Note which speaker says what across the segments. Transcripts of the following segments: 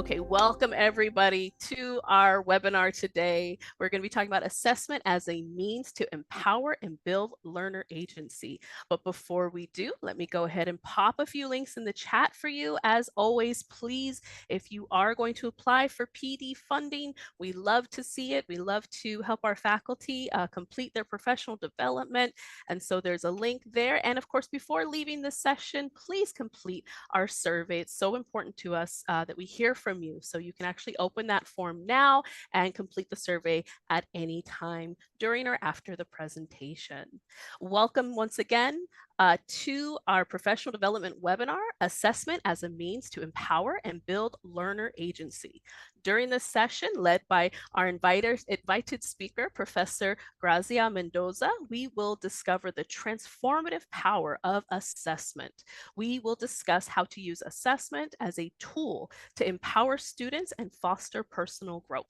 Speaker 1: Okay, welcome everybody to our webinar today. We're going to be talking about assessment as a means to empower and build learner agency. But before we do, let me go ahead and pop a few links in the chat for you. As always, please, if you are going to apply for PD funding, we love to see it. We love to help our faculty complete their professional development. And so there's a link there. And of course, before leaving this session, please complete our survey. It's so important to us that we hear from you. So you can actually open that form now and complete the survey at any time during or after the presentation. Welcome once again to our professional development webinar, Assessment as a Means to Empower and Build Learner Agency. During this session, led by our invited speaker, Professor Grazia Mendoza, we will discover the transformative power of assessment. We will discuss how to use assessment as a tool to empower students and foster personal growth.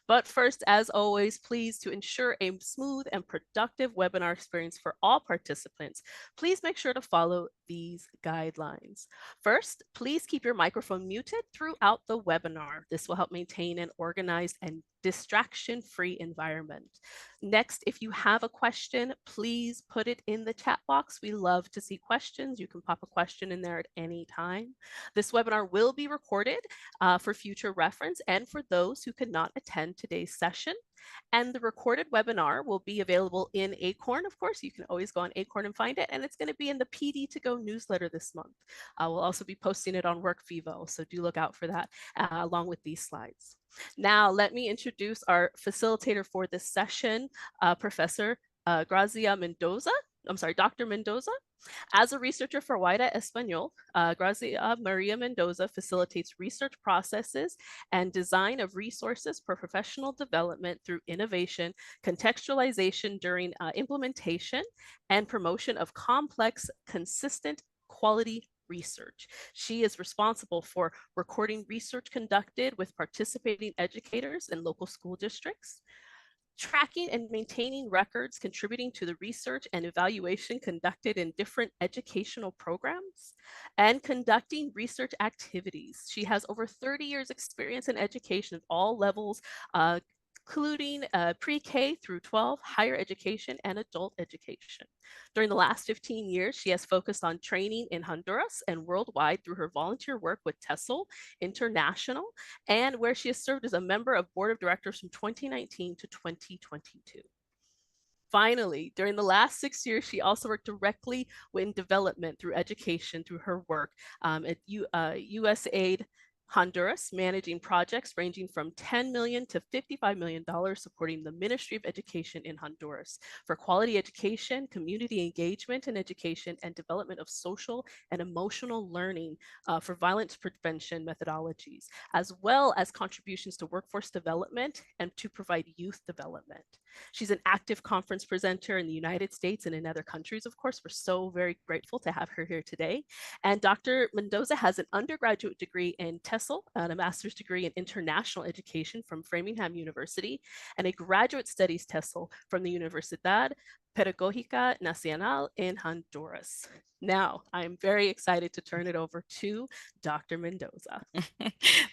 Speaker 1: But first, as always, please, to ensure a smooth and productive webinar experience for all participants, please make sure to follow these guidelines. First, please keep your microphone muted throughout the webinar. This will help maintain an organized and distraction-free environment. Next, if you have a question, please put it in the chat box. We love to see questions. You can pop a question in there at any time. This webinar will be recorded for future reference and for those who could not attend today's session. And the recorded webinar will be available in Acorn. Of course, you can always go on Acorn and find it. And it's going to be in the PD to Go newsletter this month. We'll also be posting it on WorkVivo. So do look out for that along with these slides. Now, let me introduce our facilitator for this session, Professor Grazia Mendoza. I'm sorry, Dr. Mendoza. As a researcher for WIDA Español, Grazia Maria Mendoza facilitates research processes and design of resources for professional development through innovation, contextualization during implementation, and promotion of complex, consistent, quality research. She is responsible for recording research conducted with participating educators in local school districts, tracking and maintaining records contributing to the research and evaluation conducted in different educational programs, and conducting research activities. She has over 30 years experience in education at all levels, including pre-K through 12, higher education, and adult education. During the last 15 years, she has focused on training in Honduras and worldwide through her volunteer work with TESOL International, and where she has served as a member of board of directors from 2019 to 2022. Finally, during the last 6 years, she also worked directly in development through education through her work at USAID Honduras, managing projects ranging from $10 million to $55 million, supporting the Ministry of Education in Honduras for quality education, community engagement in education, and development of social and emotional learning for violence prevention methodologies, as well as contributions to workforce development and to provide youth development. She's an active conference presenter in the United States and in other countries, of course. We're so very grateful to have her here today. And Dr. Mendoza has an undergraduate degree in TESOL and a master's degree in international education from Framingham University, and a graduate studies TESOL from the Universidad Pedagógica Nacional in Honduras. Now, I'm very excited to turn it over to Dr. Mendoza.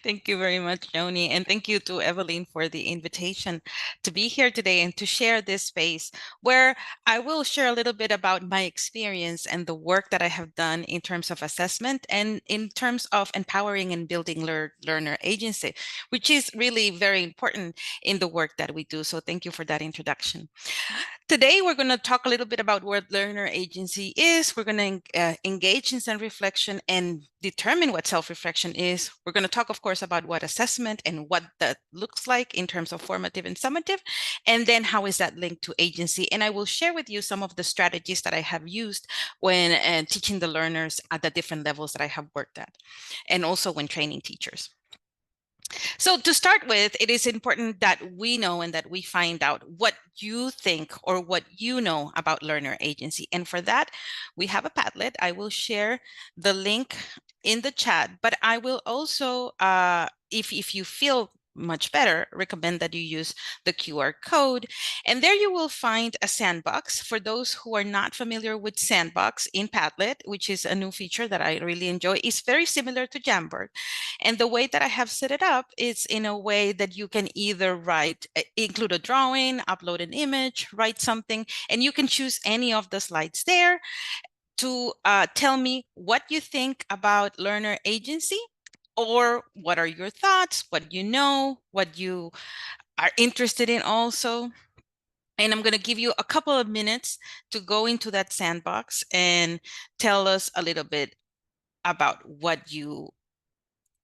Speaker 2: Thank you very much, Joni. And thank you to Evelyn for the invitation to be here today and to share this space where I will share a little bit about my experience and the work that I have done in terms of assessment and in terms of empowering and building learner agency, which is really very important in the work that we do. So thank you for that introduction. Today, we're going to talk a little bit about what learner agency is. We're going to engage in self-reflection and determine what self-reflection is. We're going to talk, of course, about what assessment and what that looks like in terms of formative and summative, and then how is that linked to agency. And I will share with you some of the strategies that I have used when teaching the learners at the different levels that I have worked at, and also when training teachers. So to start with, it is important that we know and that we find out what you think or what you know about learner agency. And for that, we have a Padlet. I will share the link in the chat, but I will also, if you feel much better, recommend that you use the QR code. And there you will find a sandbox. For those who are not familiar with Sandbox in Padlet, which is a new feature that I really enjoy, is very similar to Jamboard. And the way that I have set it up is in a way that you can either include a drawing, upload an image, write something, and you can choose any of the slides there to tell me what you think about learner agency, or what are your thoughts, what you know, what you are interested in also. And I'm going to give you a couple of minutes to go into that sandbox and tell us a little bit about what you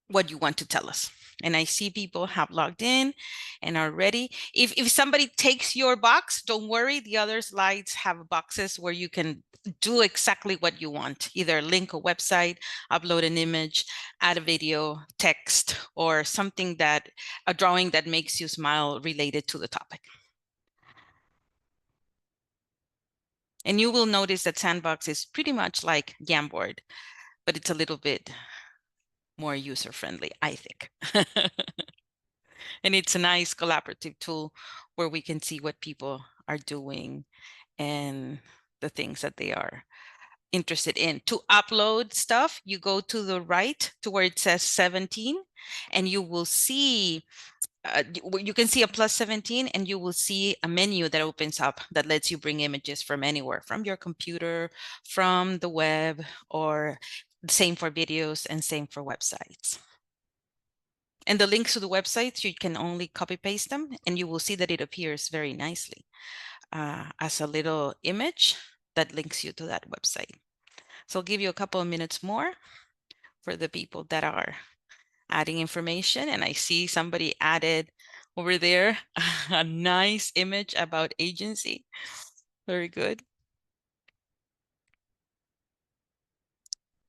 Speaker 2: want to tell us. And I see people have logged in and are ready. If somebody takes your box, don't worry. The other slides have boxes where you can do exactly what you want, either link a website, upload an image, add a video, text, or something a drawing that makes you smile related to the topic. And you will notice that Sandbox is pretty much like Jamboard, but it's a little bit more user-friendly, I think. And it's a nice collaborative tool where we can see what people are doing and the things that they are interested in. To upload stuff, you go to the right to where it says 17, and you will see you can see a +17, and you will see a menu that opens up that lets you bring images from anywhere, from your computer, from the web, or same for videos and same for websites. And the links to the websites, you can only copy paste them, and you will see that it appears very nicely as a little image that links you to that website. So I'll give you a couple of minutes more for the people that are adding information. And I see somebody added over there a nice image about agency. Very good.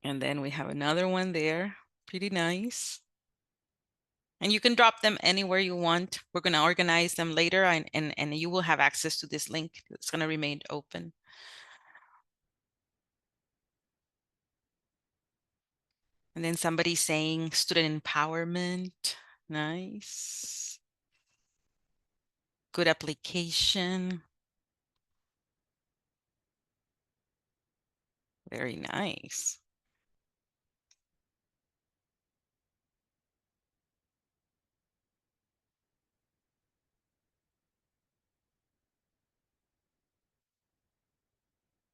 Speaker 2: And then we have another one there, pretty nice. And you can drop them anywhere you want. We're going to organize them later, and you will have access to this link. It's going to remain open. And then somebody saying student empowerment. Nice. Good application. Very nice.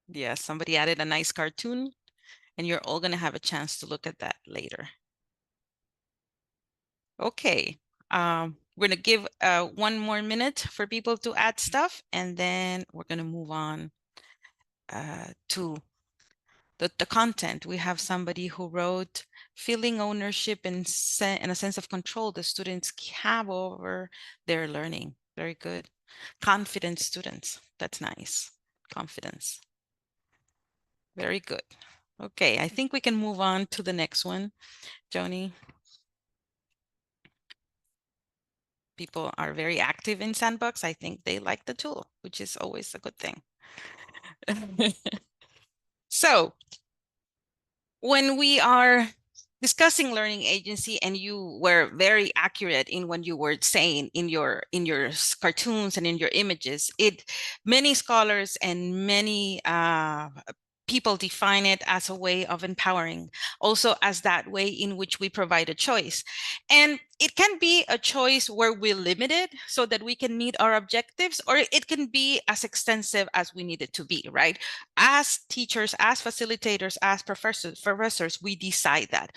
Speaker 2: Yeah, somebody added a nice cartoon, and you're all going to have a chance to look at that later. Okay, we're going to give 1 more minute for people to add stuff, and then we're going to move on to the content. We have somebody who wrote, feeling ownership and a sense of control the students have over their learning. Very good. Confident students. That's nice. Confidence. Very good. Okay, I think we can move on to the next one, Joni. People are very active in Sandbox. I think they like the tool, which is always a good thing. So when we are discussing learning agency, and you were very accurate in what you were saying in your cartoons and in your images, many scholars and many people define it as a way of empowering, also as that way in which we provide a choice. And it can be a choice where we limit it so that we can meet our objectives, or it can be as extensive as we need it to be, right? As teachers, as facilitators, as professors, we decide that.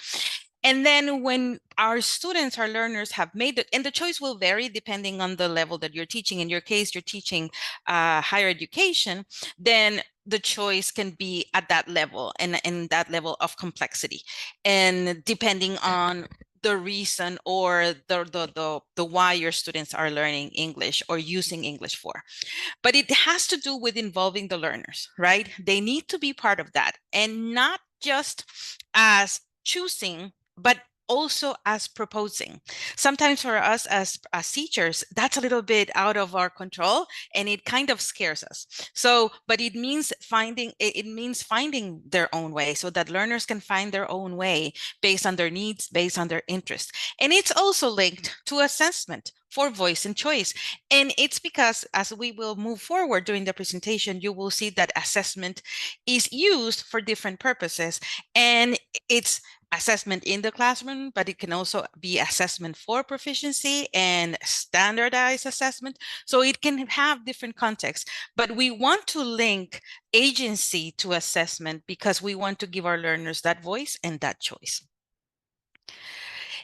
Speaker 2: And then when our students, our learners have made it, and the choice will vary depending on the level that you're teaching. In your case, you're teaching higher education, then the choice can be at that level and that level of complexity. And depending on the reason or the why your students are learning English or using English for. But it has to do with involving the learners, right? They need to be part of that, and not just as choosing, but also as proposing. Sometimes for us as teachers, that's a little bit out of our control and it kind of scares us. So, but it means finding their own way so that learners can find their own way based on their needs, based on their interests. And it's also linked to assessment for voice and choice. And it's because as we will move forward during the presentation, you will see that assessment is used for different purposes. And it's assessment in the classroom, but it can also be assessment for proficiency and standardized assessment. So it can have different contexts, but we want to link agency to assessment because we want to give our learners that voice and that choice.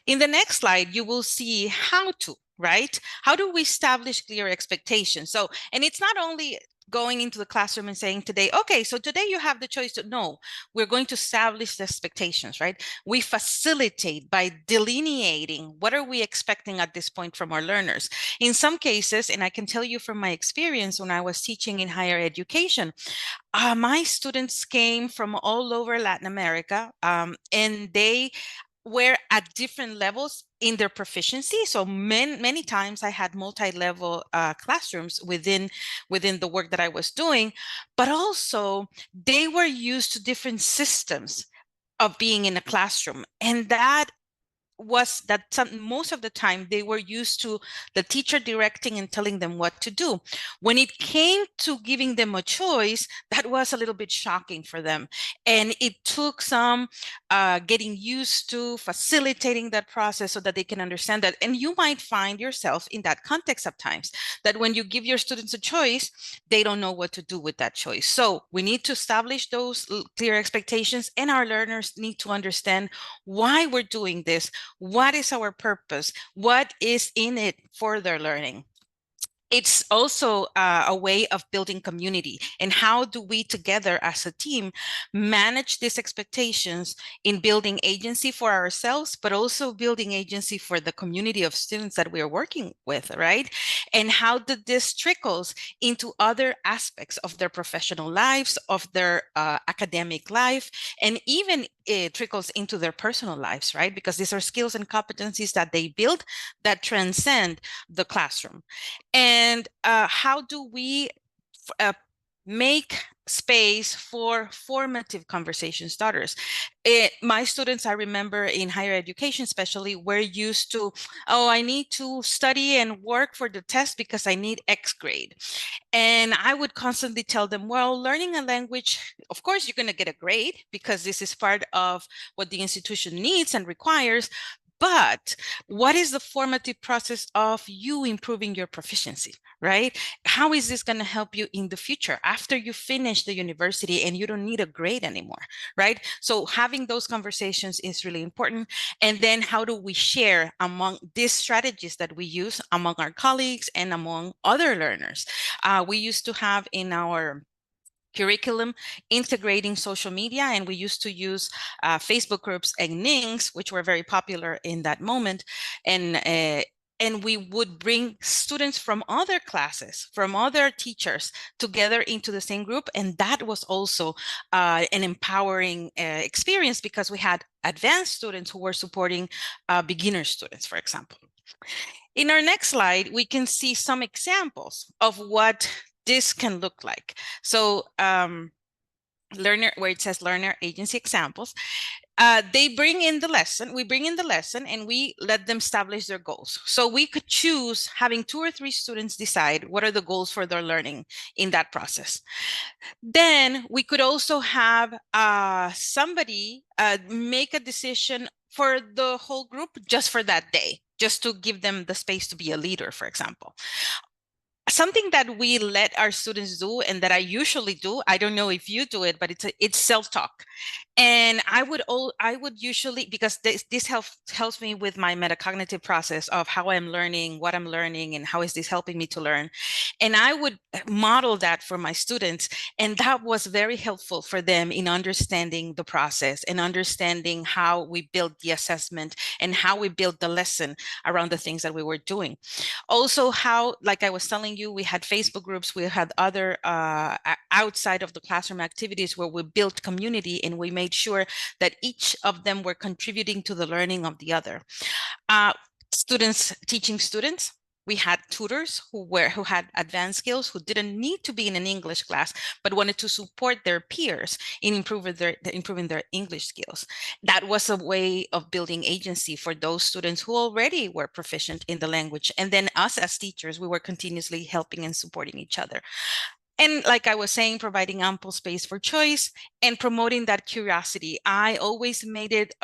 Speaker 2: In the next slide, you will see how to, right? How do we establish clear expectations? So, and it's not only going into the classroom and saying today, okay, so today you have the choice to, no, we're going to establish the expectations, right? We facilitate by delineating what are we expecting at this point from our learners. In some cases, and I can tell you from my experience when I was teaching in higher education, my students came from all over Latin America, and they were at different levels in their proficiency. So many times I had multi-level classrooms within the work that I was doing, but also they were used to different systems of being in a classroom. And that was that most of the time they were used to the teacher directing and telling them what to do. When it came to giving them a choice, that was a little bit shocking for them. And it took some getting used to facilitating that process so that they can understand that. And you might find yourself in that context of times that when you give your students a choice, they don't know what to do with that choice. So we need to establish those clear expectations, and our learners need to understand why we're doing this. What is our purpose? What is in it for their learning? It's also a way of building community. And how do we together as a team manage these expectations in building agency for ourselves, but also building agency for the community of students that we are working with, right? And how did this trickles into other aspects of their professional lives, of their academic life, and even it trickles into their personal lives, right? Because these are skills and competencies that they build that transcend the classroom. And how do we make space for formative conversation starters? My students, I remember in higher education especially, were used to, oh, I need to study and work for the test because I need X grade. And I would constantly tell them, well, learning a language, of course, you're going to get a grade because this is part of what the institution needs and requires. But what is the formative process of you improving your proficiency, right? How is this going to help you in the future after you finish the university and you don't need a grade anymore, right? So having those conversations is really important. And then how do we share among these strategies that we use among our colleagues and among other learners? We used to have in our curriculum integrating social media, and we used to use Facebook groups and Nings, which were very popular in that moment. And we would bring students from other classes, from other teachers together into the same group. And that was also an empowering experience because we had advanced students who were supporting beginner students, for example. In our next slide, we can see some examples of what this can look like. So learner, where it says learner agency examples, they bring in the lesson, we bring in the lesson and we let them establish their goals. So we could choose having 2 or 3 students decide what are the goals for their learning in that process. Then we could also have somebody make a decision for the whole group just for that day, just to give them the space to be a leader, for example. Something that we let our students do and that I usually do, I don't know if you do it, but it's self-talk. And I would usually, because this helps me with my metacognitive process of how I'm learning, what I'm learning, and how is this helping me to learn. And I would model that for my students. And that was very helpful for them in understanding the process and understanding how we build the assessment and how we build the lesson around the things that we were doing. Also, how, like I was telling you you, we had Facebook groups, we had other outside of the classroom activities where we built community, and we made sure that each of them were contributing to the learning of the other. Students teaching students. We had tutors who had advanced skills, who didn't need to be in an English class, but wanted to support their peers in improving their English skills. That was a way of building agency for those students who already were proficient in the language. And then us as teachers, we were continuously helping and supporting each other. And like I was saying, providing ample space for choice and promoting that curiosity. I always made it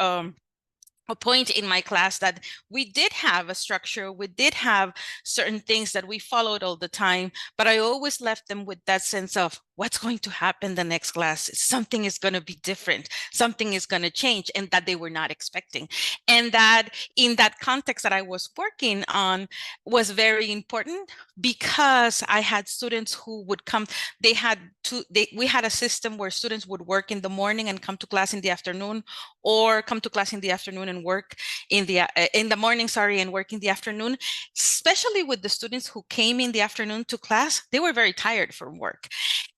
Speaker 2: a point in my class that we did have a structure, we did have certain things that we followed all the time, but I always left them with that sense of what's going to happen the next class. Something is going to be different, something is going to change, and that they were not expecting. And that in that context that I was working on was very important, because I had students who would come, we had a system where students would work in the morning and come to class in the afternoon, or come to class in the afternoon and work in the morning, and work in the afternoon. Especially with the students who came in the afternoon to class, they were very tired from work.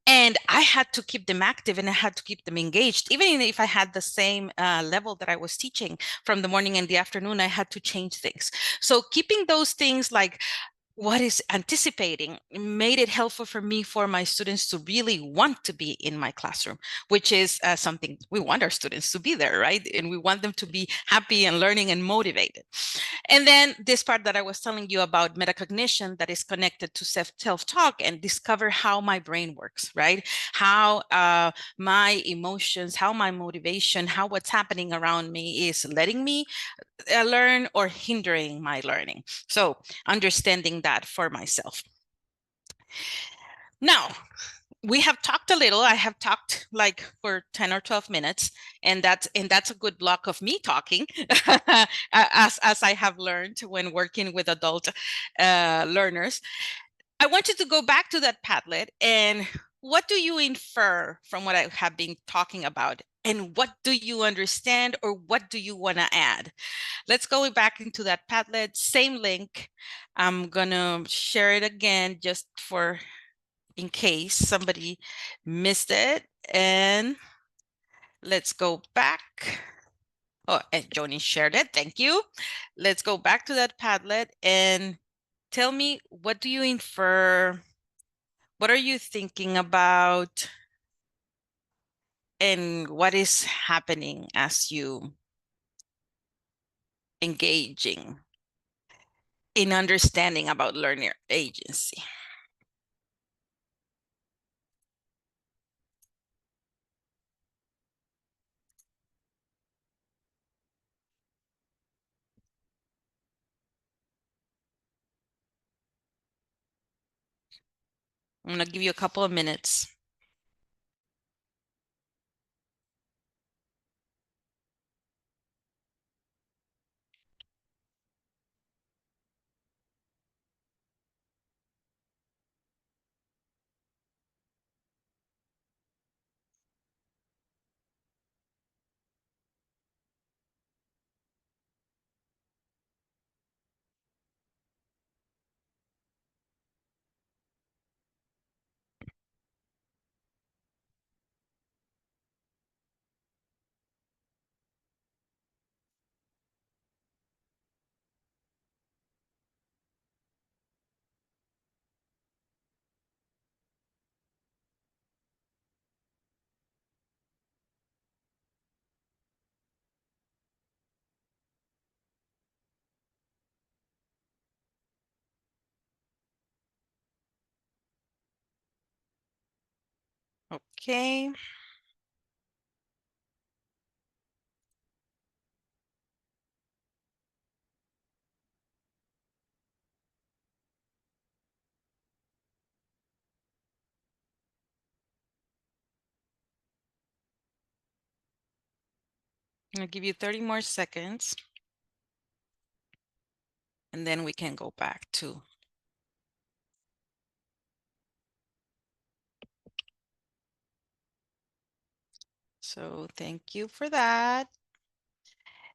Speaker 2: And I had to keep them active, and I had to keep them engaged. Even if I had the same level that I was teaching from the morning and the afternoon, I had to change things. So keeping those things like what is anticipating made it helpful for me, for my students to really want to be in my classroom, which is something we want our students to be there, right? And we want them to be happy and learning and motivated. And then this part that I was telling you about metacognition, that is connected to self-talk, and discover how my brain works, right? How my emotions, how my motivation, how what's happening around me is letting me learn or hindering my learning. So understanding that for myself. Now, we have talked a little. I have talked like for 10 or 12 minutes, and that's a good block of me talking, as I have learned when working with adult learners. I want you to go back to that Padlet, and what do you infer from what I have been talking about? And what do you understand, or what do you want to add? Let's go back into that Padlet, same link. I'm gonna share it again just for in case somebody missed it. And let's go back. Oh, and Joni shared it. Thank you. Let's go back to that Padlet and tell me, what do you infer? What are you thinking about? And what is happening as you engaging in understanding about learner agency? I'm going to give you a couple of minutes. Okay. I'm going to give you 30 more seconds. And then we can go back to. So thank you for that.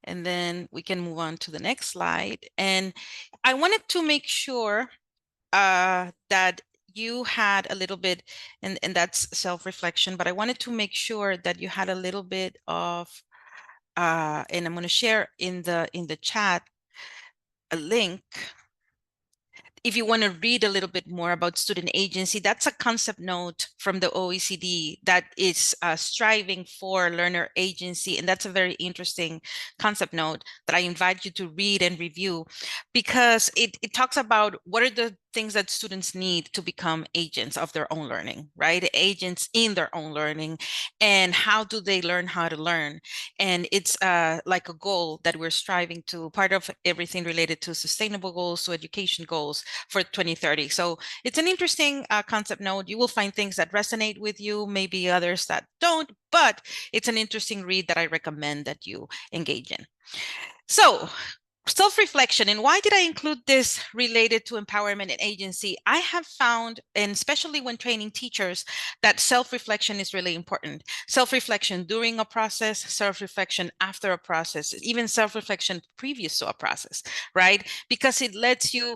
Speaker 2: And then we can move on to the next slide. And I wanted to make sure that you had a little bit, and that's self-reflection, but I wanted to make sure that you had a little bit of, and I'm going to share in the chat a link if you want to read a little bit more about student agency. That's a concept note from the OECD that is striving for learner agency. And that's a very interesting concept note that I invite you to read and review, because it talks about what are the things that students need to become agents of their own learning, right? Agents in their own learning, and how do they learn how to learn? And it's like a goal that we're striving to, part of everything related to sustainable goals, to education goals for 2030. So it's an interesting concept note. You will find things that resonate with you, maybe others that don't, but it's an interesting read that I recommend that you engage in. So self-reflection, and why did I include this related to empowerment and agency? I have found, and especially when training teachers, that self-reflection is really important. Self-reflection during a process, self-reflection after a process, even self-reflection previous to a process, right? Because it lets you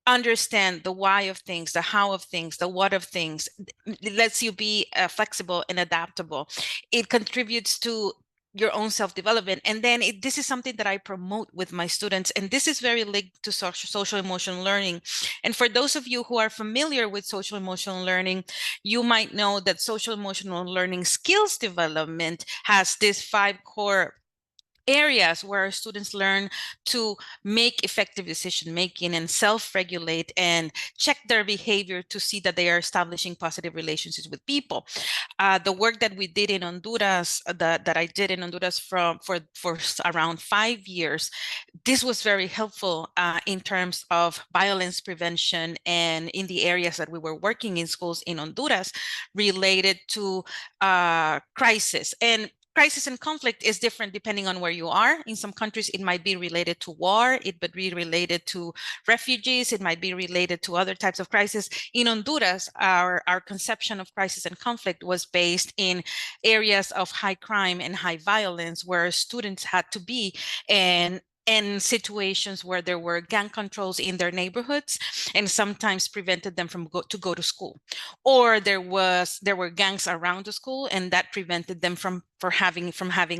Speaker 2: understand the why of things, the how of things, the what of things. It lets you be flexible and adaptable. It contributes to your own self-development. And then this is something that I promote with my students. And this is very linked to social emotional learning. And for those of you who are familiar with social emotional learning, you might know that social emotional learning skills development has these 5 core areas where students learn to make effective decision making and self-regulate and check their behavior to see that they are establishing positive relationships with people. The work that we did in Honduras, that I did in Honduras for around 5 years, this was very helpful in terms of violence prevention, and in the areas that we were working in schools in Honduras related to crisis. And crisis and conflict is different depending on where you are. In some countries, it might be related to war, it might be related to refugees, it might be related to other types of crisis. In Honduras, our conception of crisis and conflict was based in areas of high crime and high violence, where students had to be in situations where there were gang controls in their neighborhoods, and sometimes prevented them from go to school, or there were gangs around the school, and that prevented them from having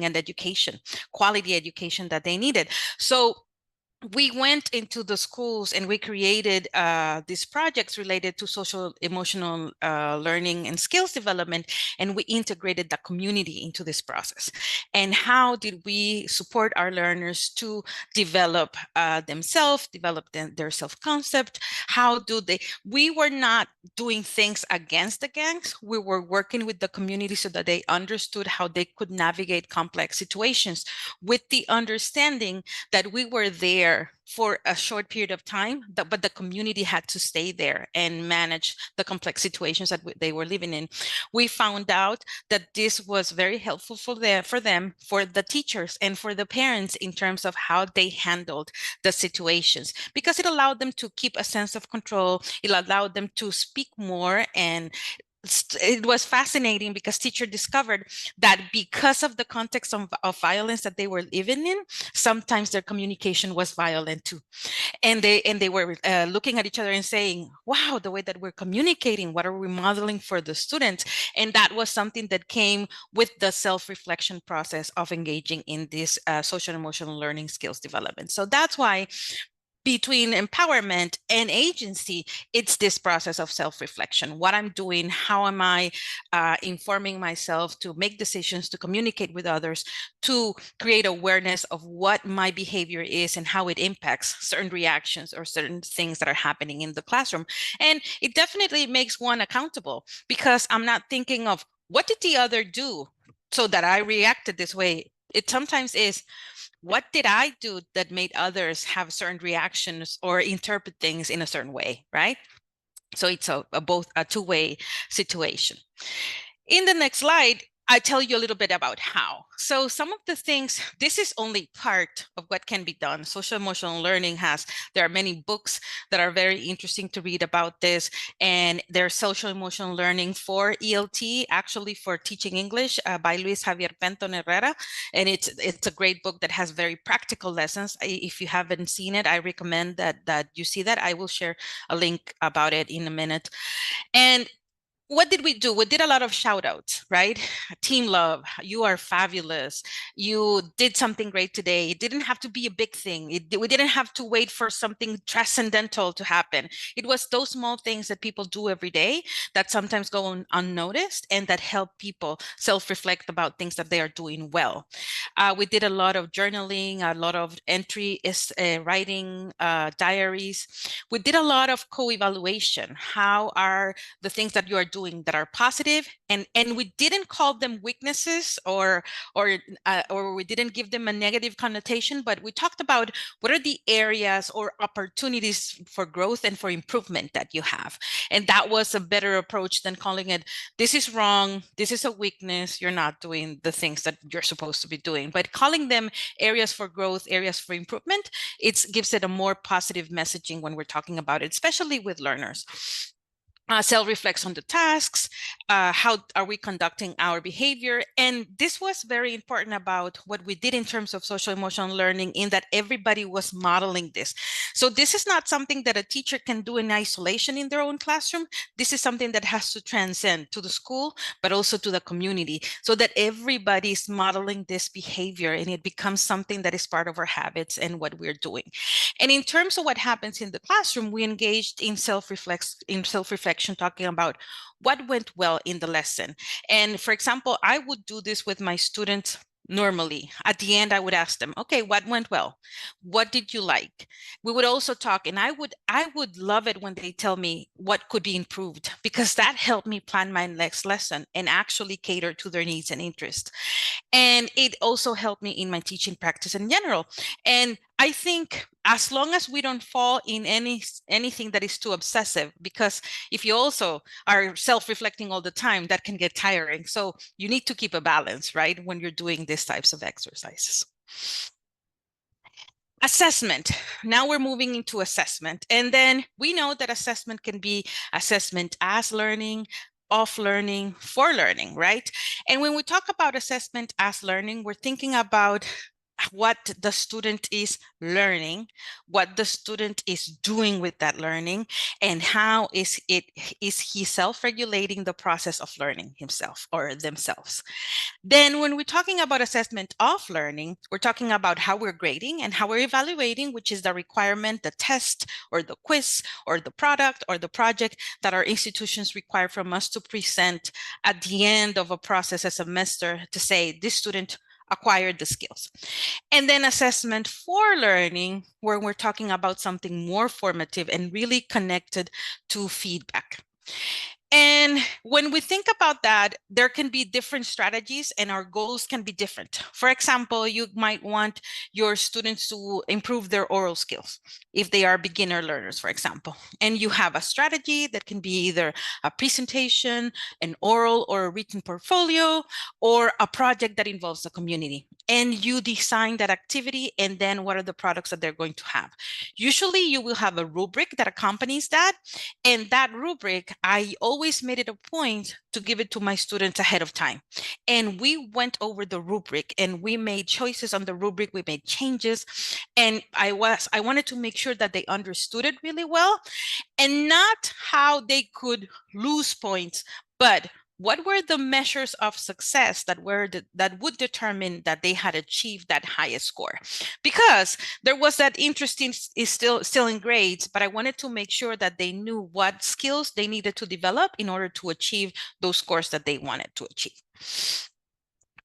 Speaker 2: an education, quality education that they needed. So we went into the schools and we created these projects related to social emotional learning and skills development, and we integrated the community into this process. And how did we support our learners to develop themselves, develop their self-concept? How do they, we were not doing things against the gangs, we were working with the community so that they understood how they could navigate complex situations, with the understanding that we were there for a short period of time, but the community had to stay there and manage the complex situations that they were living in. We found out that this was very helpful for them, for the teachers and for the parents, in terms of how they handled the situations, because it allowed them to keep a sense of control. It allowed them to speak more, and it was fascinating because teacher discovered that because of the context of violence that they were living in, sometimes their communication was violent too. And they were looking at each other and saying, wow, the way that we're communicating, what are we modeling for the students? And that was something that came with the self-reflection process of engaging in this social emotional learning skills development. So that's why between empowerment and agency, it's this process of self-reflection. What I'm doing, how am I informing myself to make decisions, to communicate with others, to create awareness of what my behavior is and how it impacts certain reactions or certain things that are happening in the classroom. And it definitely makes one accountable, because I'm not thinking of what did the other do so that I reacted this way. It sometimes is, what did I do that made others have certain reactions or interpret things in a certain way, right? So it's both a two-way situation. In the next slide, I tell you a little bit about how. So some of the things, this is only part of what can be done. Social emotional learning there are many books that are very interesting to read about this. And there's social emotional learning for ELT, actually for teaching English by Luis Javier Penton Herrera. And it's a great book that has very practical lessons. If you haven't seen it, I recommend that you see that. I will share a link about it in a minute. And what did we do? We did a lot of shout outs, right? Team love, you are fabulous. You did something great today. It didn't have to be a big thing. We didn't have to wait for something transcendental to happen. It was those small things that people do every day that sometimes go unnoticed and that help people self-reflect about things that they are doing well. We did a lot of journaling, a lot of writing, diaries. We did a lot of co-evaluation. How are the things that you are doing that are positive, and we didn't call them weaknesses or we didn't give them a negative connotation, but we talked about what are the areas or opportunities for growth and for improvement that you have. And that was a better approach than calling it, this is wrong, this is a weakness, you're not doing the things that you're supposed to be doing. But calling them areas for growth, areas for improvement, it gives it a more positive messaging when we're talking about it, especially with learners. Self-reflects on the tasks, how are we conducting our behavior. And this was very important about what we did in terms of social emotional learning, in that everybody was modeling this. So this is not something that a teacher can do in isolation in their own classroom. This is something that has to transcend to the school, but also to the community, so that everybody is modeling this behavior and it becomes something that is part of our habits and what we're doing. And in terms of what happens in the classroom, we engaged in self-reflection, talking about what went well in the lesson. And for example, I would do this with my students normally. At the end, I would ask them, okay, what went well? What did you like? We would also talk, and I would love it when they tell me what could be improved, because that helped me plan my next lesson and actually cater to their needs and interests. And it also helped me in my teaching practice in general. And I think as long as we don't fall in anything that is too obsessive, because if you also are self-reflecting all the time, that can get tiring. So you need to keep a balance, right, when you're doing these types of exercises. Assessment. Now we're moving into assessment. And then we know that assessment can be assessment as learning, of learning, for learning, right? And when we talk about assessment as learning, we're thinking about what the student is learning, what the student is doing with that learning, and how is he self-regulating the process of learning himself or themselves. Then when we're talking about assessment of learning, we're talking about how we're grading and how we're evaluating, which is the requirement, the test or the quiz or the product or the project that our institutions require from us to present at the end of a process, a semester, to say this student acquired the skills. And then assessment for learning, where we're talking about something more formative and really connected to feedback. And when we think about that, there can be different strategies and our goals can be different. For example, you might want your students to improve their oral skills if they are beginner learners, for example. And you have a strategy that can be either a presentation, an oral or a written portfolio, or a project that involves the community. And you design that activity, and then what are the products that they're going to have. Usually you will have a rubric that accompanies that. And that rubric, I always made it a point to give it to my students ahead of time. And we went over the rubric and we made choices on the rubric, we made changes. And I wanted to make sure that they understood it really well, and not how they could lose points, but what were the measures of success that would determine that they had achieved that highest score. Because there was that interesting is still in grades, but I wanted to make sure that they knew what skills they needed to develop in order to achieve those scores that they wanted to achieve.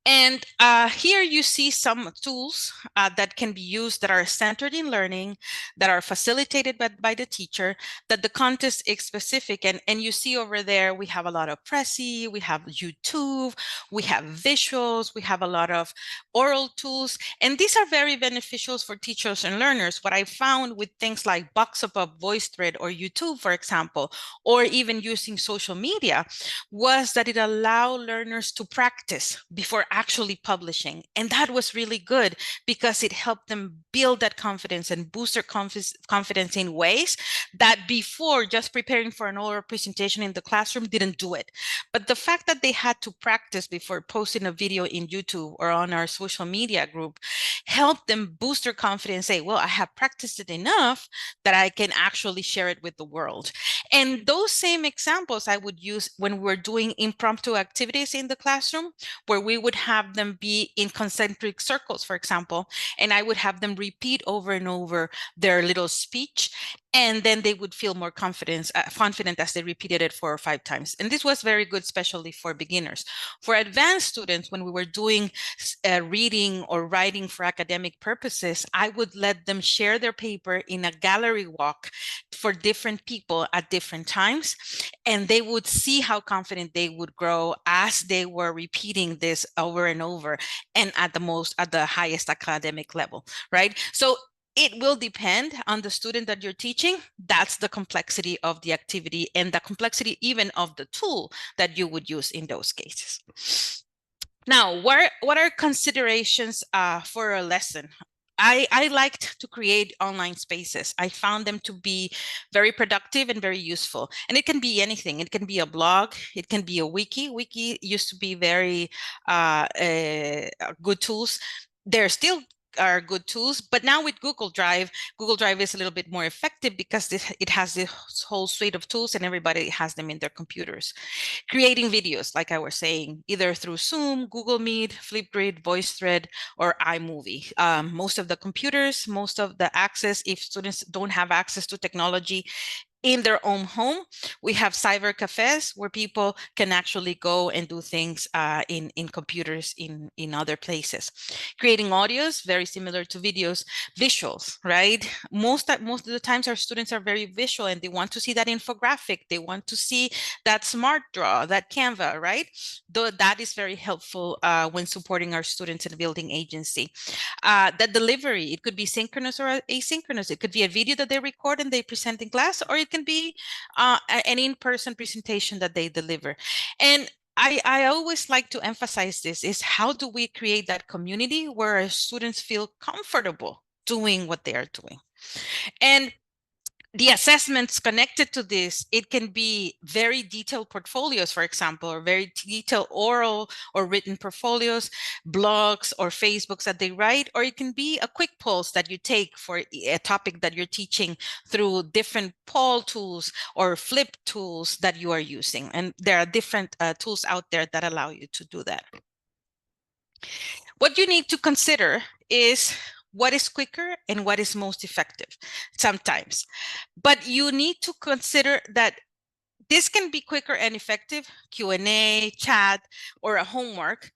Speaker 2: And here you see some tools that can be used that are centered in learning, that are facilitated by the teacher, that the content is specific. And you see over there, we have a lot of Prezi, we have YouTube, we have visuals, we have a lot of oral tools. And these are very beneficial for teachers and learners. What I found with things like Box-Up, VoiceThread, or YouTube, for example, or even using social media, was that it allowed learners to practice before actually publishing. And that was really good because it helped them build that confidence and boost their confidence in ways that before, just preparing for an oral presentation in the classroom, didn't do it. But the fact that they had to practice before posting a video in YouTube or on our social media group helped them boost their confidence, say, well, I have practiced it enough that I can actually share it with the world. And those same examples I would use when we're doing impromptu activities in the classroom, where we would have them be in concentric circles, for example, and I would have them repeat over and over their little speech. And then they would feel more confident as they repeated it 4 or 5 times. And this was very good, especially for beginners. For advanced students, when we were doing reading or writing for academic purposes, I would let them share their paper in a gallery walk for different people at different times. And they would see how confident they would grow as they were repeating this over and over and at the highest academic level, right? So it will depend on the student that you're teaching. That's the complexity of the activity and the complexity even of the tool that you would use in those cases. Now, what are considerations for a lesson? I liked to create online spaces. I found them to be very productive and very useful. And it can be anything. It can be a blog. It can be a wiki. Wiki used to be very good tools. They're still are good tools, but now with Google Drive is a little bit more effective because it has this whole suite of tools and everybody has them in their computers. Creating videos, like I was saying, either through Zoom, Google Meet, Flipgrid, VoiceThread, or iMovie. Most of the computers, most of the access, if students don't have access to technology in their own home, we have cyber cafes where people can actually go and do things in computers in other places. Creating audios, very similar to videos. Visuals, right? Most of the times our students are very visual and they want to see that infographic. They want to see that smart draw, that Canva, right? Though that is very helpful when supporting our students in building agency. The delivery, it could be synchronous or asynchronous. It could be a video that they record and they present in class, or it can be an in-person presentation that they deliver. And I always like to emphasize this is how do we create that community where our students feel comfortable doing what they are doing? And the assessments connected to this, it can be very detailed portfolios, for example, or very detailed oral or written portfolios, blogs or Facebooks that they write, or it can be a quick pulse that you take for a topic that you're teaching through different poll tools or flip tools that you are using. And there are different tools out there that allow you to do that. What you need to consider is what is quicker and what is most effective sometimes. But you need to consider that this can be quicker and effective, Q&A, chat, or a homework,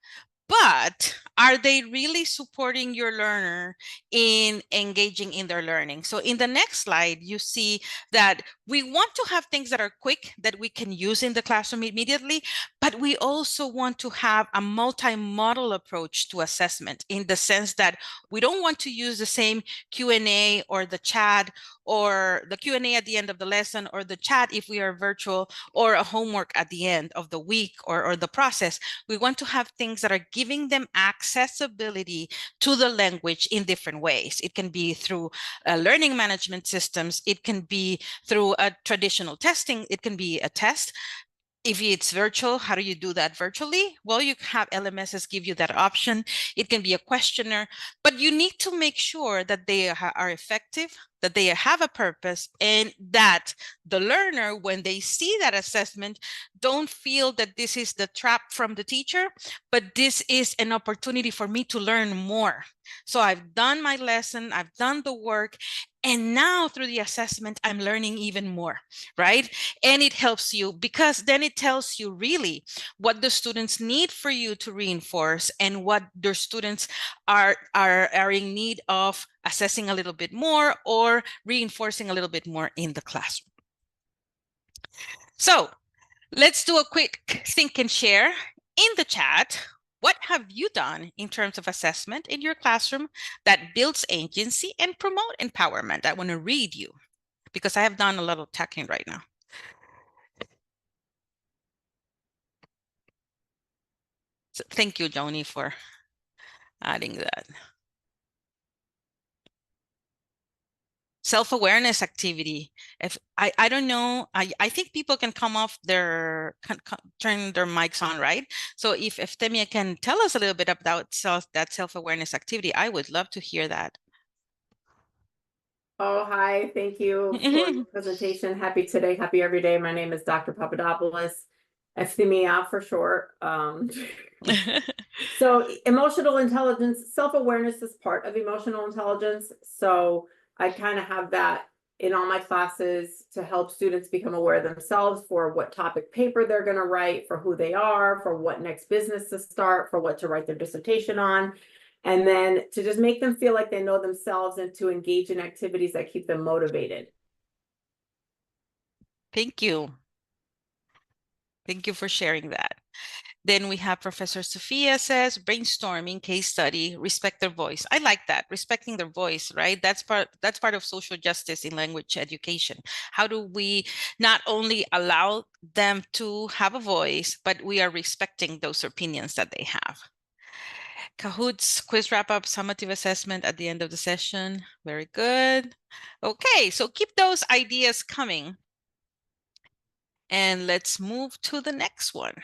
Speaker 2: but are they really supporting your learner in engaging in their learning? So in the next slide, you see that we want to have things that are quick that we can use in the classroom immediately, but we also want to have a multi-model approach to assessment in the sense that we don't want to use the same Q&A or the chat or the Q&A at the end of the lesson or the chat if we are virtual or a homework at the end of the week or the process. We want to have things that are giving them accessibility to the language in different ways. It can be through learning management systems. It can be through a traditional testing. It can be a test. If it's virtual, how do you do that virtually? Well, you have LMSs give you that option. It can be a questionnaire, but you need to make sure that they are effective, that they have a purpose, and that the learner, when they see that assessment, don't feel that this is the trap from the teacher, but this is an opportunity for me to learn more. So I've done my lesson, I've done the work, and now through the assessment, I'm learning even more, right? And it helps you because then it tells you really what the students need for you to reinforce and what their students are in need of assessing a little bit more or reinforcing a little bit more in the classroom. So let's do a quick think and share in the chat. What have you done in terms of assessment in your classroom that builds agency and promote empowerment? I want to read you because I have done a lot of talking right now. So thank you, Joni, for adding that. Self-awareness activity. If I don't know, I think people can come off their turn their mics on, right? So if Temia can tell us a little bit about that self-awareness activity, I would love to hear that.
Speaker 3: Oh, hi. Thank you for the presentation. Happy today, happy every day. My name is Dr. Papadopoulos, FCMEA for short. So emotional intelligence, self-awareness is part of emotional intelligence. So I kind of have that in all my classes to help students become aware of themselves for what topic paper they're going to write, for who they are, for what next business to start, for what to write their dissertation on. And then to just make them feel like they know themselves and to engage in activities that keep them motivated.
Speaker 2: Thank you. Thank you for sharing that. Then we have Professor Sophia says, brainstorming, case study, respect their voice. I like that, respecting their voice, right? That's part of social justice in language education. How do we not only allow them to have a voice, but we are respecting those opinions that they have. Kahoots, quiz wrap-up, summative assessment at the end of the session. Very good. Okay, so keep those ideas coming. And let's move to the next one.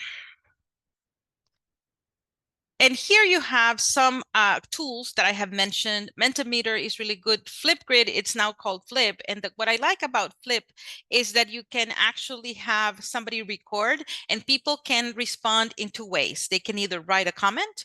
Speaker 2: And here you have some tools that I have mentioned. Mentimeter is really good. Flipgrid, it's now called Flip. And what I like about Flip is that you can actually have somebody record and people can respond in two ways. They can either write a comment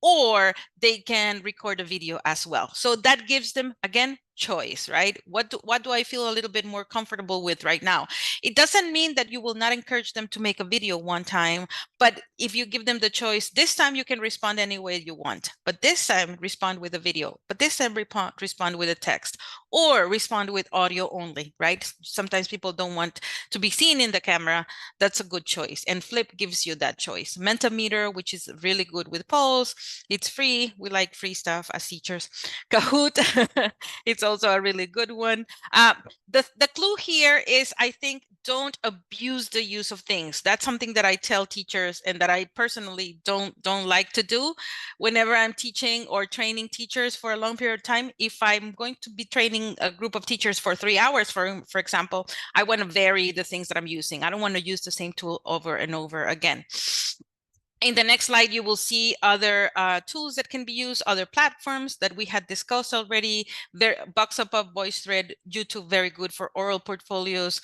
Speaker 2: or they can record a video as well. So that gives them, again, choice, right? What do I feel a little bit more comfortable with right now? It doesn't mean that you will not encourage them to make a video one time, but if you give them the choice, this time you can respond any way you want, but this time respond with a video, but this time respond with a text, or respond with audio only, right? Sometimes people don't want to be seen in the camera. That's a good choice. And Flip gives you that choice. Mentimeter, which is really good with polls. It's free. We like free stuff as teachers. Kahoot, it's also a really good one. The clue here is, I think, don't abuse the use of things. That's something that I tell teachers and that I personally don't like to do whenever I'm teaching or training teachers for a long period of time. If I'm going to be training a group of teachers for 3 hours, for example, I want to vary the things that I'm using. I don't want to use the same tool over and over again. In the next slide, you will see other tools that can be used, other platforms that we had discussed already. Box Above, VoiceThread, YouTube, very good for oral portfolios.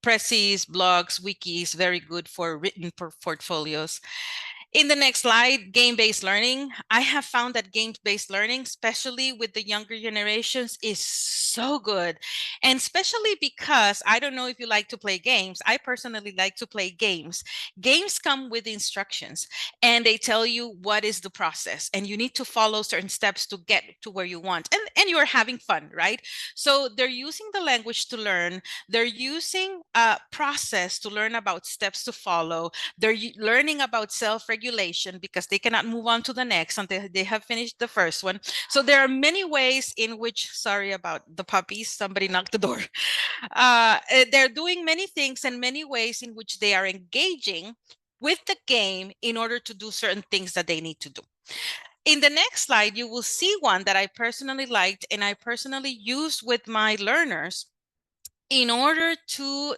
Speaker 2: Press's, blogs, wikis, very good for written portfolios. In the next slide, game-based learning. I have found that game-based learning, especially with the younger generations, is so good. And especially because, I don't know if you like to play games. I personally like to play games. Games come with instructions and they tell you what is the process and you need to follow certain steps to get to where you want. And you're having fun, right? So they're using the language to learn. They're using a process to learn about steps to follow. They're learning about self-regulation because they cannot move on to the next until they have finished the first one. So there are many ways in which, sorry about the puppies, somebody knocked the door. They're doing many things and many ways in which they are engaging with the game in order to do certain things that they need to do. In the next slide, you will see one that I personally liked and I personally used with my learners in order to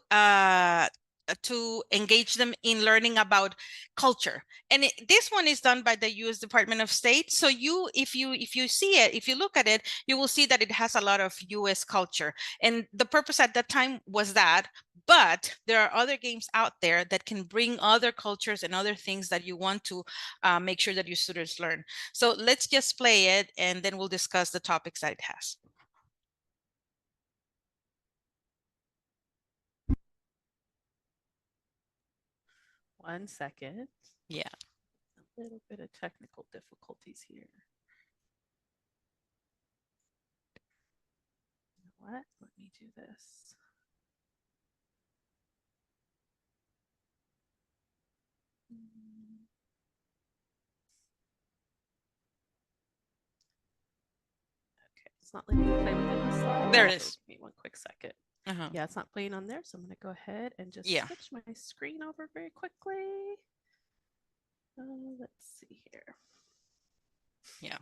Speaker 2: to engage them in learning about culture. And this one is done by the U.S. Department of State. So if you see it, if you look at it, you will see that it has a lot of U.S. culture. And the purpose at that time was that. But there are other games out there that can bring other cultures and other things that you want to make sure that your students learn. So let's just play it, and then we'll discuss the topics that it has.
Speaker 1: One second.
Speaker 2: Yeah.
Speaker 1: A little bit of technical difficulties here. You know what? Let me do this. Okay, it's not letting me play within the slide.
Speaker 2: There it is.
Speaker 1: Give me one quick second.
Speaker 2: Uh-huh.
Speaker 1: Yeah, it's not playing on there, so I'm going to go ahead and just switch my screen over very quickly. Let's see here.
Speaker 2: Yeah.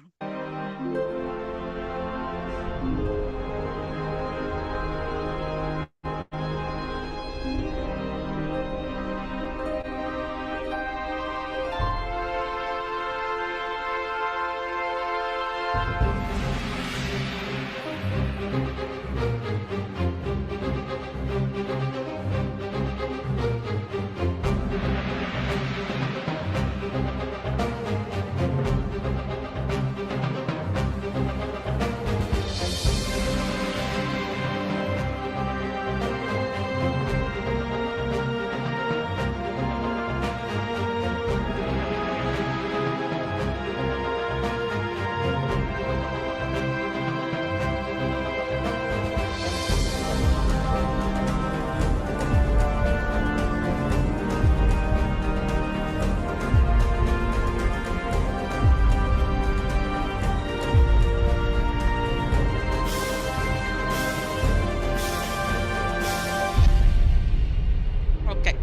Speaker 2: Okay,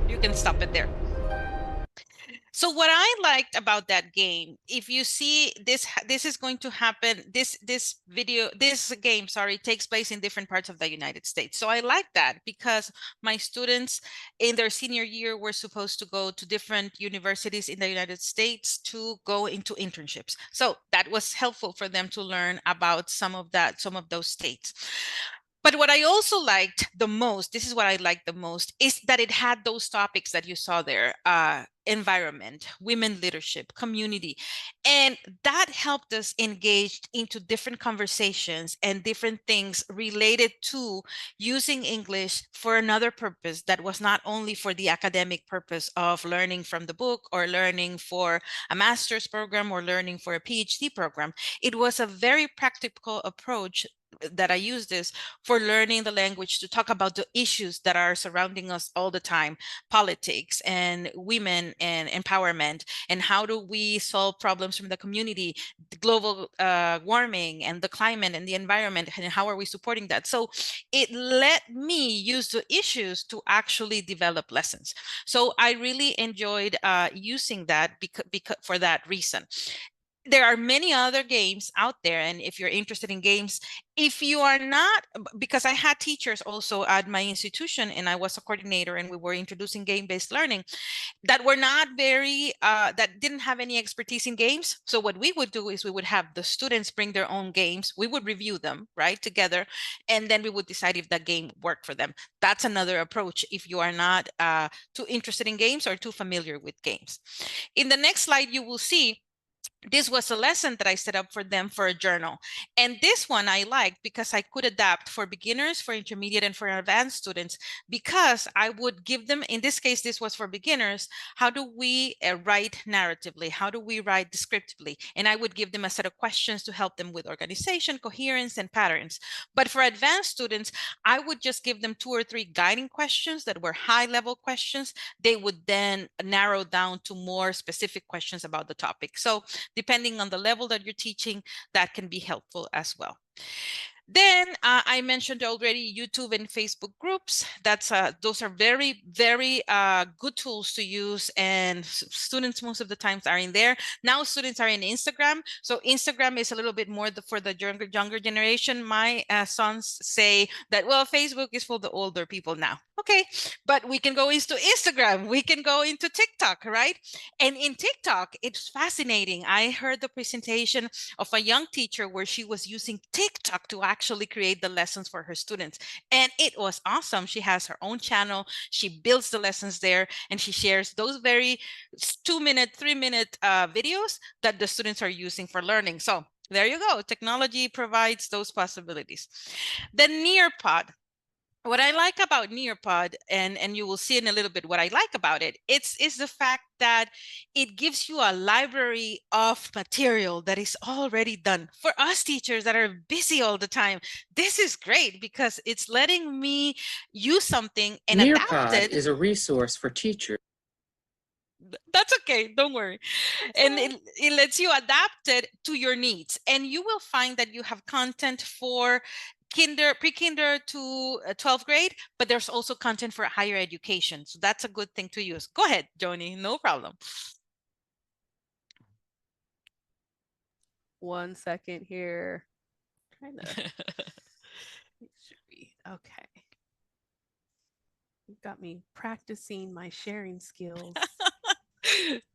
Speaker 2: you can stop it there. So what I liked about that game, if you see this is going to happen, this game, sorry, takes place in different parts of the United States. So I like that because my students in their senior year were supposed to go to different universities in the United States to go into internships. So that was helpful for them to learn about some of those states. But what I also liked the most, this is what I liked the most, is that it had those topics that you saw there, environment, women leadership, community. And that helped us engage into different conversations and different things related to using English for another purpose that was not only for the academic purpose of learning from the book or learning for a master's program or learning for a PhD program. It was a very practical approach that I use this for learning the language to talk about the issues that are surrounding us all the time, politics and women and empowerment, and how do we solve problems from the community, the global warming and the climate and the environment, and how are we supporting that? So it let me use the issues to actually develop lessons. So I really enjoyed using that because for that reason. There are many other games out there, and if you're interested in games, if you are not, because I had teachers also at my institution and I was a coordinator and we were introducing game-based learning that were not very that didn't have any expertise in games. So what we would do is we would have the students bring their own games, we would review them right together, and then we would decide if that game worked for them. That's another approach if you are not too interested in games or too familiar with games. In the next slide you will see this was a lesson that I set up for them for a journal. And this one I liked because I could adapt for beginners, for intermediate, and for advanced students, because I would give them, in this case, this was for beginners, how do we write narratively? How do we write descriptively? And I would give them a set of questions to help them with organization, coherence, and patterns. But for advanced students, I would just give them 2 or 3 guiding questions that were high-level questions. They would then narrow down to more specific questions about the topic. So depending on the level that you're teaching, that can be helpful as well. Then I mentioned already YouTube and Facebook groups. Those are very, very good tools to use, and students most of the times are in there. Now students are in Instagram. So Instagram is a little bit more for the younger generation. My sons say that, well, Facebook is for the older people now. Okay, but we can go into Instagram, we can go into TikTok, right? And in TikTok, it's fascinating. I heard the presentation of a young teacher where she was using TikTok to actually create the lessons for her students. And it was awesome. She has her own channel, she builds the lessons there, and she shares those very 2 minute, 3 minute videos that the students are using for learning. So there you go. Technology provides those possibilities. The Nearpod, what I like about Nearpod, and you will see in a little bit what I like about it, is the fact that it gives you a library of material that is already done. For us teachers that are busy all the time, this is great because it's letting me use something and adapt
Speaker 4: Nearpod
Speaker 2: it.
Speaker 4: is a resource for teachers.
Speaker 2: That's okay, don't worry. And it lets you adapt it to your needs. And you will find that you have content for pre-kinder to 12th grade, but there's also content for higher education. So that's a good thing to use. Go ahead, Joni, no problem.
Speaker 1: 1 second here. Trying to make sure okay. You got me practicing my sharing skills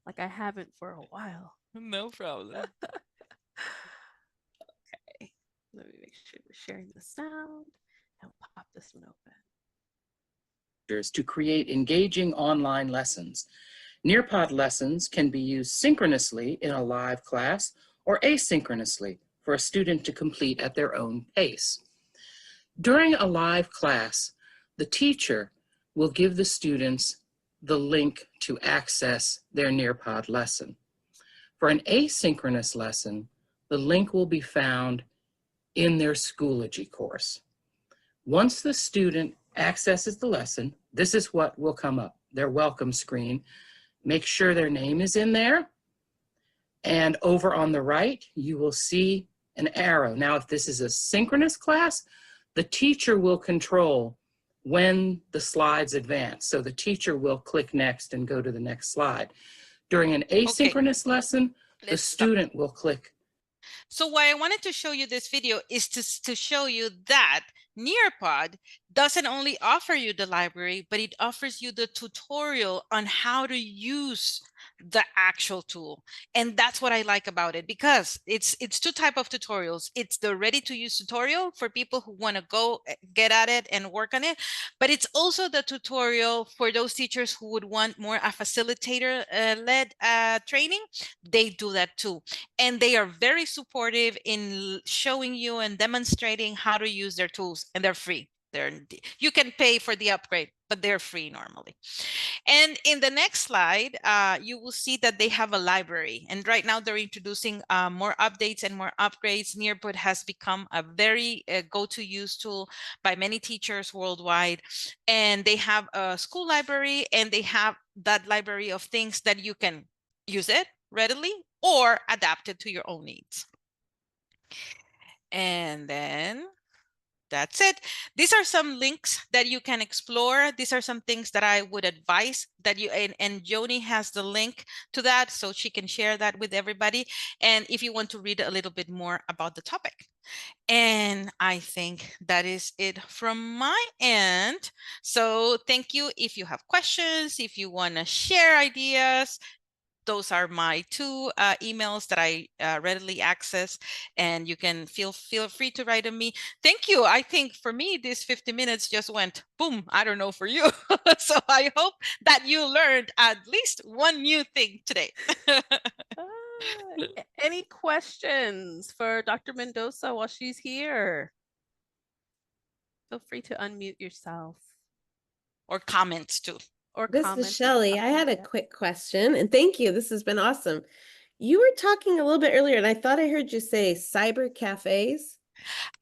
Speaker 1: like I haven't for a while.
Speaker 2: No problem.
Speaker 1: Okay, let me make sure we're sharing the sound and we'll pop this one open.
Speaker 4: To create engaging online lessons. Nearpod lessons can be used synchronously in a live class or asynchronously for a student to complete at their own pace. During a live class, the teacher will give the students the link to access their Nearpod lesson. For an asynchronous lesson, the link will be found in their Schoology course. Once the student accesses the lesson, this is what will come up, their welcome screen. Make sure their name is in there. And over on the right, you will see an arrow. Now, if this is a synchronous class, the teacher will control when the slides advance. So the teacher will click next and go to the next slide. During an asynchronous lesson, the student will click.
Speaker 2: So why I wanted to show you this video is to show you that Nearpod doesn't only offer you the library, but it offers you the tutorial on how to use the actual tool. And that's what I like about it, because it's two type of tutorials. It's the ready to use tutorial for people who want to go get at it and work on it, but it's also the tutorial for those teachers who would want more a facilitator led training. They do that too, and they are very supportive in showing you and demonstrating how to use their tools, and they're free. You can pay for the upgrade, but they're free normally. And in the next slide, you will see that they have a library. And right now they're introducing more updates and more upgrades. Nearpod has become a very go-to use tool by many teachers worldwide. And they have a school library, and they have that library of things that you can use it readily or adapt it to your own needs. And then that's it. These are some links that you can explore. These are some things that I would advise that you, and Joni has the link to that, so she can share that with everybody. And if you want to read a little bit more about the topic. And I think that is it from my end. So thank you. If you have questions, if you want to share ideas, those are my two emails that I readily access, and you can feel free to write to me. Thank you. I think for me, this 50 minutes just went boom. I don't know for you. So I hope that you learned at least one new thing today.
Speaker 1: Any questions for Dr. Mendoza while she's here? Feel free to unmute yourself.
Speaker 2: Or comments too.
Speaker 1: Or
Speaker 5: This
Speaker 1: comments.
Speaker 5: is Shelly. I had a quick question, and thank you. This has been awesome. You were talking a little bit earlier, and I thought I heard you say cyber cafes.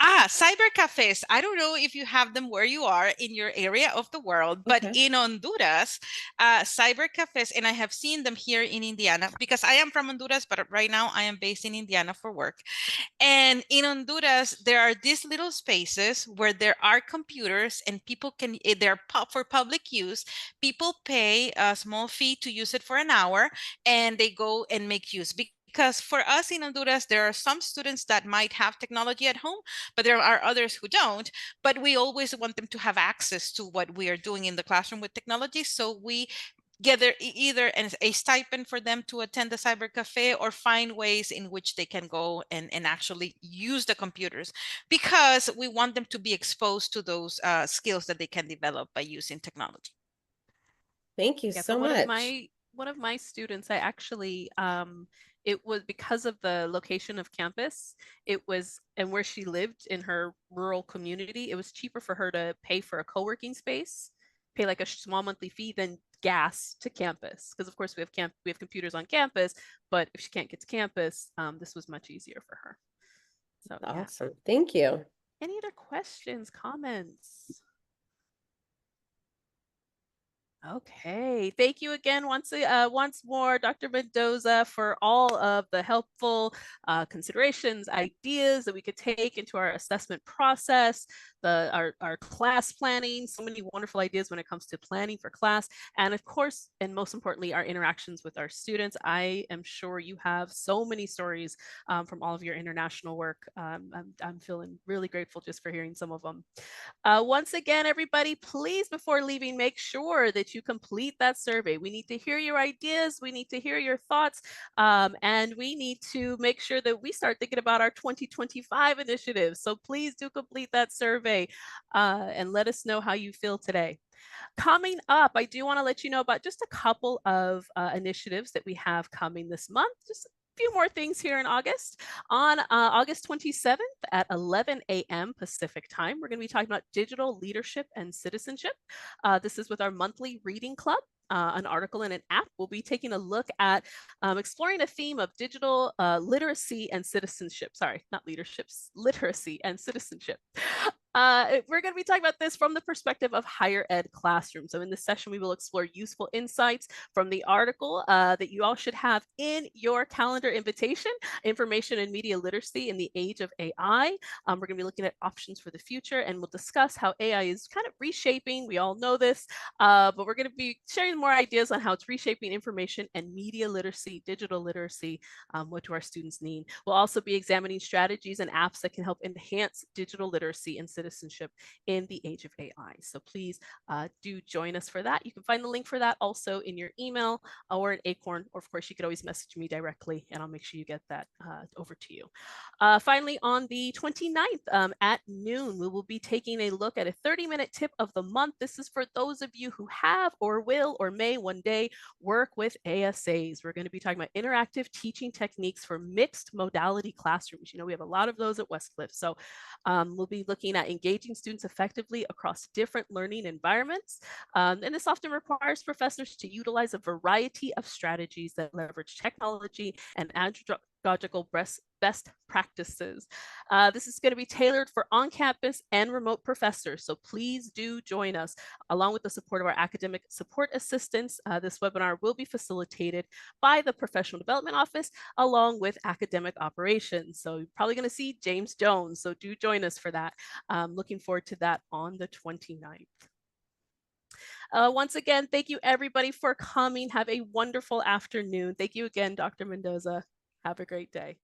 Speaker 2: Cyber cafes. I don't know if you have them where you are in your area of the world, but in Honduras, cyber cafes, and I have seen them here in Indiana because I am from Honduras, but right now I am based in Indiana for work. And in Honduras, there are these little spaces where there are computers and people can, they're for public use. People pay a small fee to use it for an hour, and they go and make use. Because for us in Honduras, there are some students that might have technology at home, but there are others who don't. But we always want them to have access to what we are doing in the classroom with technology. So we gather either a stipend for them to attend the cyber cafe, or find ways in which they can go and actually use the computers, because we want them to be exposed to those skills that they can develop by using technology.
Speaker 5: Thank you
Speaker 1: Yeah,
Speaker 5: so
Speaker 1: for
Speaker 5: much.
Speaker 1: one of my students, I actually it was because of the location of campus, it was, and where she lived in her rural community, it was cheaper for her to pay for a co-working space, pay like a small monthly fee than gas to campus. Because of course we have computers on campus, but if she can't get to campus, this was much easier for her. So yeah.
Speaker 5: Awesome. Thank you.
Speaker 1: Any other questions, comments? Okay, thank you again once more, Dr. Mendoza, for all of the helpful considerations, ideas that we could take into our assessment process, our class planning, so many wonderful ideas when it comes to planning for class, and of course, and most importantly, our interactions with our students. I am sure you have so many stories from all of your international work. I'm feeling really grateful just for hearing some of them. Once again, everybody, please, before leaving, make sure that you complete that survey. We need to hear your ideas. We need to hear your thoughts. And we need to make sure that we start thinking about our 2025 initiatives. So please do complete that survey and let us know how you feel today. Coming up, I do want to let you know about just a couple of initiatives that we have coming this month. Just a few more things here in August. On August 27th at 11 a.m. Pacific time, we're going to be talking about digital leadership and citizenship. This is with our monthly reading club. An article and an app. We'll be taking a look at exploring a theme of digital literacy and citizenship. Sorry, not leaderships, literacy and citizenship. We're going to be talking about this from the perspective of higher ed classrooms. So in this session, we will explore useful insights from the article that you all should have in your calendar invitation, Information and Media Literacy in the Age of AI. We're going to be looking at options for the future, and we'll discuss how AI is kind of reshaping. We all know this, but we're going to be sharing more ideas on how it's reshaping information and media literacy, digital literacy. What do our students need? We'll also be examining strategies and apps that can help enhance digital literacy and citizenship in the age of AI. So please do join us for that. You can find the link for that also in your email or in Acorn, or of course you could always message me directly and I'll make sure you get that over to you. Finally, on the 29th at noon, we will be taking a look at a 30-minute tip of the month. This is for those of you who have or will or may one day work with ASAs. We're going to be talking about interactive teaching techniques for mixed modality classrooms. You know, we have a lot of those at Westcliff. So we'll be looking at engaging students effectively across different learning environments. And this often requires professors to utilize a variety of strategies that leverage technology and pedagogical best practices. This is going to be tailored for on-campus and remote professors, so please do join us. Along with the support of our academic support assistants, this webinar will be facilitated by the Professional Development Office along with academic operations. So you're probably going to see James Jones, so do join us for that. Looking forward to that on the 29th. Once again, thank you everybody for coming. Have a wonderful afternoon. Thank you again, Dr. Mendoza. Have a great day.